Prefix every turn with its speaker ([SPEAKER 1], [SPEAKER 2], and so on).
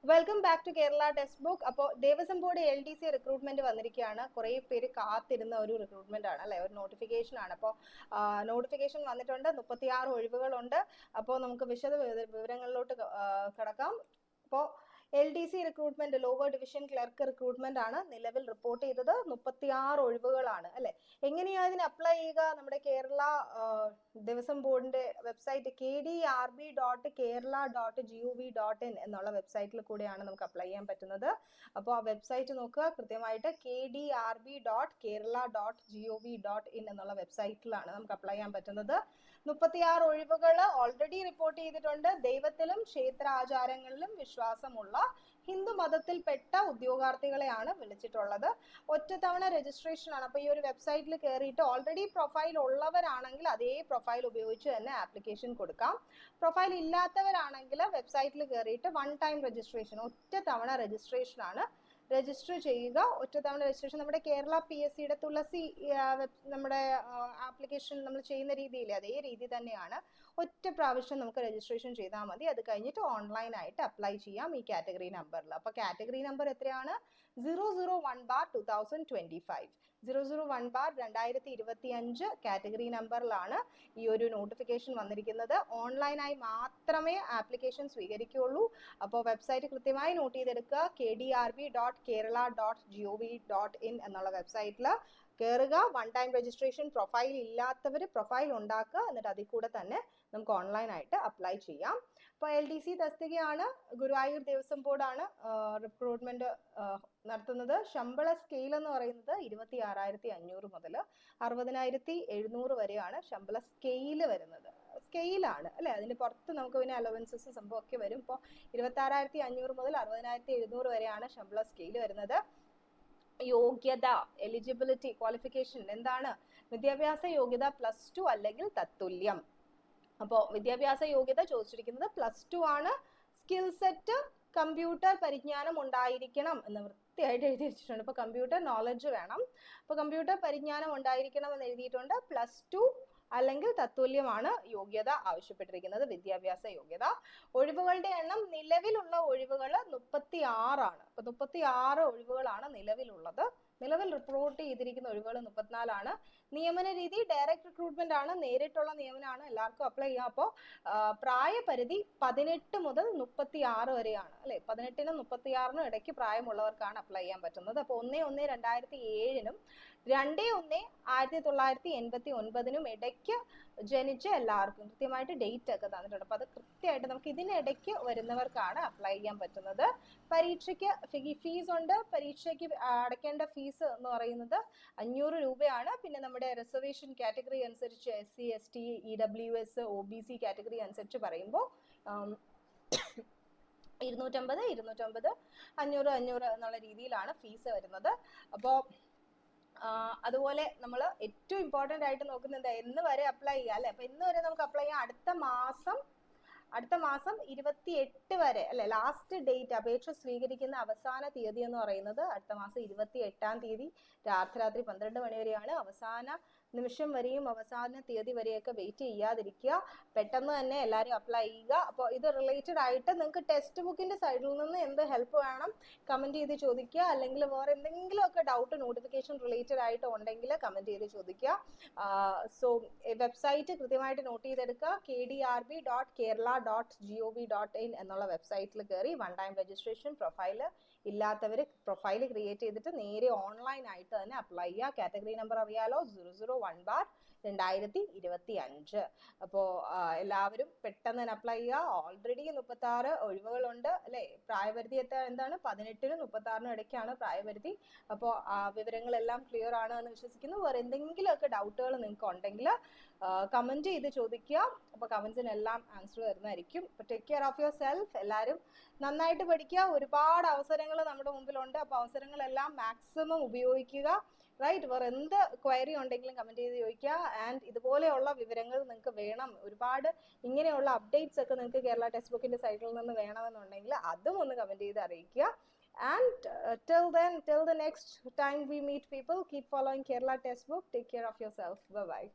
[SPEAKER 1] Welcome back to Kerala text book. അപ്പോൾ Devaswom board LDC recruitment വന്നിരിക്കുകയാണ്. കുറേ പേര് കാത്തിരുന്ന ഒരു റിക്രൂട്ട്മെന്റ് ആണ് അല്ലെ, ഒരു നോട്ടിഫിക്കേഷൻ ആണ്. അപ്പോൾ നോട്ടിഫിക്കേഷൻ വന്നിട്ടുണ്ട്, 36 ഒഴിവുകളുണ്ട്. അപ്പോൾ നമുക്ക് വിശദ വിവരങ്ങളിലോട്ട് കടക്കാം. അപ്പോൾ LDC recruitment lower division clerk recruitment ആണ് നിലവിൽ റിപ്പോർട്ട് ചെയ്തത്. 36 ഒഴിവുകളാണ് അല്ലെ. എങ്ങനെയാണ് ഇതിന് അപ്ലൈ ചെയ്യുക? നമ്മുടെ കേരള ദേവസ്വം ബോർഡിന്റെ വെബ്സൈറ്റ് kdrb.kerala.gov.in എന്നുള്ള വെബ്സൈറ്റിൽ കൂടെയാണ് നമുക്ക് അപ്ലൈ ചെയ്യാൻ പറ്റുന്നത്. അപ്പോൾ ആ വെബ്സൈറ്റ് നോക്കുക കൃത്യമായിട്ട്, kdrb.kerala.gov.in എന്നുള്ള വെബ്സൈറ്റിലാണ് നമുക്ക് അപ്ലൈ ചെയ്യാൻ പറ്റുന്നത്. 36 ഒഴിവുകൾ ഓൾറെഡി റിപ്പോർട്ട് ചെയ്തിട്ടുണ്ട്. ദൈവത്തിലും ക്ഷേത്രാചാരങ്ങളിലും വിശ്വാസമുള്ള ഹിന്ദു മതത്തിൽപ്പെട്ട ഉദ്യോഗാർത്ഥികളെയാണ് വിളിച്ചിട്ടുള്ളത്. ഒറ്റത്തവണ രജിസ്ട്രേഷൻ ആണ്. അപ്പോൾ ഈ ഒരു വെബ്സൈറ്റിൽ കയറിയിട്ട് ഓൾറെഡി പ്രൊഫൈൽ ഉള്ളവരാണെങ്കിൽ അതേ പ്രൊഫൈൽ ഉപയോഗിച്ച് തന്നെ ആപ്ലിക്കേഷൻ കൊടുക്കാം. പ്രൊഫൈൽ ഇല്ലാത്തവരാണെങ്കിൽ വെബ്സൈറ്റിൽ കയറിയിട്ട് 1 ടൈം രജിസ്ട്രേഷൻ, ഒറ്റത്തവണ രജിസ്ട്രേഷൻ ആണ്. രജിസ്റ്റർ ചെയ്യുക. ഒറ്റത്തവണ രജിസ്ട്രേഷൻ നമ്മുടെ കേരള PSCയുടെ തുളസി നമ്മുടെ ആപ്ലിക്കേഷൻ നമ്മൾ ചെയ്യുന്ന രീതിയില്ലേ, അതേ രീതി തന്നെയാണ്. ഒറ്റ പ്രാവശ്യം നമുക്ക് രജിസ്ട്രേഷൻ ചെയ്താൽ മതി. അത് കഴിഞ്ഞിട്ട് ഓൺലൈനായിട്ട് അപ്ലൈ ചെയ്യാം ഈ കാറ്റഗറി നമ്പറിൽ. അപ്പോൾ കാറ്റഗറി നമ്പർ എത്രയാണ്? 001/2025. 001/2025 കാറ്റഗറി നമ്പറിലാണ് ഈ ഒരു നോട്ടിഫിക്കേഷൻ വന്നിരിക്കുന്നത്. ഓൺലൈനായി മാത്രമേ ആപ്ലിക്കേഷൻ സ്വീകരിക്കുകയുള്ളൂ. അപ്പോൾ വെബ്സൈറ്റ് കൃത്യമായി നോട്ട് ചെയ്തെടുക്കുക. kdrb.kerala.gov.in എന്നുള്ള വെബ്സൈറ്റിൽ കയറുക. 1 ടൈം രജിസ്ട്രേഷൻ. പ്രൊഫൈൽ ഇല്ലാത്തവർ പ്രൊഫൈൽ ഉണ്ടാക്കുക. എന്നിട്ട് അതിൽ കൂടെ തന്നെ നമുക്ക് ഓൺലൈനായിട്ട് അപ്ലൈ ചെയ്യാം. ഇപ്പോൾ LDC തസ്തികയാണ്. ഗുരുവായൂർ ദേവസ്വം ബോർഡാണ് റിക്രൂട്ട്മെന്റ് നടത്തുന്നത്. ശമ്പള സ്കെയിൽ എന്ന് പറയുന്നത് 26,500 മുതൽ 60,700 വരെയാണ് ശമ്പള സ്കെയിൽ വരുന്നത്. സ്കെയിലാണ് അല്ലെ, അതിന് പുറത്ത് നമുക്ക് പിന്നെ അലവൻസസ് സംഭവമൊക്കെ വരും. ഇപ്പോൾ 26,500 മുതൽ 60,700 വരെയാണ് ശമ്പള സ്കെയിൽ വരുന്നത്. യോഗ്യത, എലിജിബിലിറ്റി, ക്വാളിഫിക്കേഷൻ എന്താണ്? വിദ്യാഭ്യാസ യോഗ്യത +2 അല്ലെങ്കിൽ തത്തുല്യം. അപ്പോൾ വിദ്യാഭ്യാസ യോഗ്യത ചോദിച്ചിരിക്കുന്നത് +2 ആണ്. സ്കിൽ സെറ്റ് കമ്പ്യൂട്ടർ പരിജ്ഞാനം ഉണ്ടായിരിക്കണം എന്ന് വൃത്തിയായിട്ട് എഴുതി വെച്ചിട്ടുണ്ട്. ഇപ്പോൾ കമ്പ്യൂട്ടർ നോളജ് വേണം. അപ്പോൾ കമ്പ്യൂട്ടർ പരിജ്ഞാനം ഉണ്ടായിരിക്കണം എന്ന് എഴുതിയിട്ടുണ്ട്. +2 അല്ലെങ്കിൽ തത്തുല്യമാണ് യോഗ്യത ആവശ്യപ്പെട്ടിരിക്കുന്നത്, വിദ്യാഭ്യാസ യോഗ്യത. ഒഴിവുകളുടെ എണ്ണം നിലവിലുള്ള ഒഴിവുകൾ 36 ആണ്. അപ്പോൾ 36 ഒഴിവുകളാണ് നിലവിലുള്ളത്. നിലവിൽ റിപ്പോർട്ട് ചെയ്തിരിക്കുന്ന ഒഴിവുകൾ 34 ആണ്. നിയമന രീതി ഡയറക്റ്റ് റിക്രൂട്ട്മെന്റ് ആണ്, നേരിട്ടുള്ള നിയമനമാണ്. എല്ലാവർക്കും അപ്ലൈ ചെയ്യാം. അപ്പോൾ പ്രായപരിധി 18 മുതൽ 36 വരെയാണ് അല്ലെ. 18നും 36നും ഇടയ്ക്ക് പ്രായമുള്ളവർക്കാണ് അപ്ലൈ ചെയ്യാൻ പറ്റുന്നത്. അപ്പോൾ 1/1/2007നും 2/1/1989നും ഇടയ്ക്ക് ജനിച്ച എല്ലാവർക്കും കൃത്യമായിട്ട് ഡേറ്റ് ഒക്കെ തന്നിട്ടുണ്ട്. അപ്പോൾ അത് കൃത്യമായിട്ട് നമുക്ക് ഇതിനിടയ്ക്ക് വരുന്നവർക്കാണ് അപ്ലൈ ചെയ്യാൻ പറ്റുന്നത്. പരീക്ഷയ്ക്ക് ഫീസ് ഉണ്ട്. പരീക്ഷയ്ക്ക് അടയ്ക്കേണ്ട ഫീസ് എന്ന് പറയുന്നത് 500 രൂപയാണ്. പിന്നെ നമ്മുടെ റിസർവേഷൻ കാറ്റഗറി അനുസരിച്ച് SC ST EWS OBC category അനുസരിച്ച് പറയുമ്പോൾ 250 500 എന്നുള്ള രീതിയിലാണ് ഫീസ് വരുന്നത്. അപ്പോൾ അതുപോലെ നമ്മൾ ഏറ്റവും ഇമ്പോർട്ടൻ്റ് ആയിട്ട് നോക്കുന്നത് എന്ന് വരെ അപ്ലൈ ചെയ്യുക അല്ലെ. അപ്പോൾ ഇന്ന് വരെ നമുക്ക് അപ്ലൈ ചെയ്യാം. അടുത്ത മാസം 28 വരെ അല്ലെ ലാസ്റ്റ് ഡേറ്റ്. അപേക്ഷ സ്വീകരിക്കുന്ന അവസാന തീയതി എന്ന് പറയുന്നത് അടുത്ത മാസം 28-ാം തീയതി രാത്രി 12 മണി വരെയാണ്. അവസാന നിമിഷം വരെയും അവസാന തീയതി വരെയൊക്കെ വെയിറ്റ് ചെയ്യാതിരിക്കുക. പെട്ടെന്ന് തന്നെ എല്ലാവരും അപ്ലൈ ചെയ്യുക. അപ്പോൾ ഇത് റിലേറ്റഡ് ആയിട്ട് നിങ്ങൾക്ക് ടെക്സ്റ്റ് ബുക്കിന്റെ സൈഡിൽ നിന്ന് എന്ത് ഹെൽപ്പ് വേണം കമന്റ് ചെയ്ത് ചോദിക്കുക. അല്ലെങ്കിൽ വേറെ എന്തെങ്കിലുമൊക്കെ ഡൗട്ട് നോട്ടിഫിക്കേഷൻ റിലേറ്റഡ് ആയിട്ട് ഉണ്ടെങ്കിൽ കമന്റ് ചെയ്ത് ചോദിക്കുക. സോ വെബ്സൈറ്റ് കൃത്യമായിട്ട് നോട്ട് ചെയ്തെടുക്കുക. kdrb.kerala.gov.in എന്നുള്ള വെബ്സൈറ്റിൽ കയറി 1 ടൈം രജിസ്ട്രേഷൻ. പ്രൊഫൈൽ ഇല്ലാത്തവർ പ്രൊഫൈൽ ക്രിയേറ്റ് ചെയ്തിട്ട് നേരെ ഓൺലൈൻ ആയിട്ട് തന്നെ അപ്ലൈ ചെയ്യുക. കാറ്റഗറി നമ്പർ അറിയാലോ, 001/2025. അപ്പോൾ എല്ലാവരും പെട്ടെന്ന് തന്നെ അപ്ലൈ ചെയ്യുക. ഓൾറെഡി 36 ഒഴിവുകളുണ്ട് അല്ലെ. പ്രായപരിധി എന്താണ്? 18നും 36നും ഇടയ്ക്കാണ് പ്രായപരിധി. അപ്പോൾ വിവരങ്ങളെല്ലാം ക്ലിയർ ആണ് എന്ന് വിശ്വസിക്കുന്നു. വേറെ എന്തെങ്കിലുമൊക്കെ ഡൗട്ടുകൾ നിങ്ങൾക്ക് ഉണ്ടെങ്കിൽ കമന്റ് ചെയ്ത് ചോദിക്കുക. അപ്പോൾ കമന്റ്സിനെല്ലാം ആൻസർ തരുന്നതായിരിക്കും. അപ്പോൾ take care of your self. എല്ലാവരും നന്നായിട്ട് പഠിക്കുക. ഒരുപാട് അവസരങ്ങൾ നമ്മുടെ മുമ്പിലുണ്ട്. അപ്പോൾ അവസരങ്ങളെല്ലാം മാക്സിമം ഉപയോഗിക്കുക. റൈറ്റ്. വേറെ എന്ത് ക്വയറി ഉണ്ടെങ്കിലും കമന്റ് ചെയ്ത് ചോദിക്കുക. ആൻഡ് ഇതുപോലെയുള്ള വിവരങ്ങൾ നിങ്ങൾക്ക് വേണം, ഒരുപാട് ഇങ്ങനെയുള്ള അപ്ഡേറ്റ്സ് ഒക്കെ നിങ്ങൾക്ക് കേരള ടെക്സ്റ്റ് ബുക്കിന്റെ സൈറ്റിൽ നിന്ന് വേണമെന്നുണ്ടെങ്കിൽ അതും ഒന്ന് കമന്റ് ചെയ്ത് അറിയിക്കുക. And till the next time we meet people, keep following Kerala Textbook. Take care of yourself. Bye bye.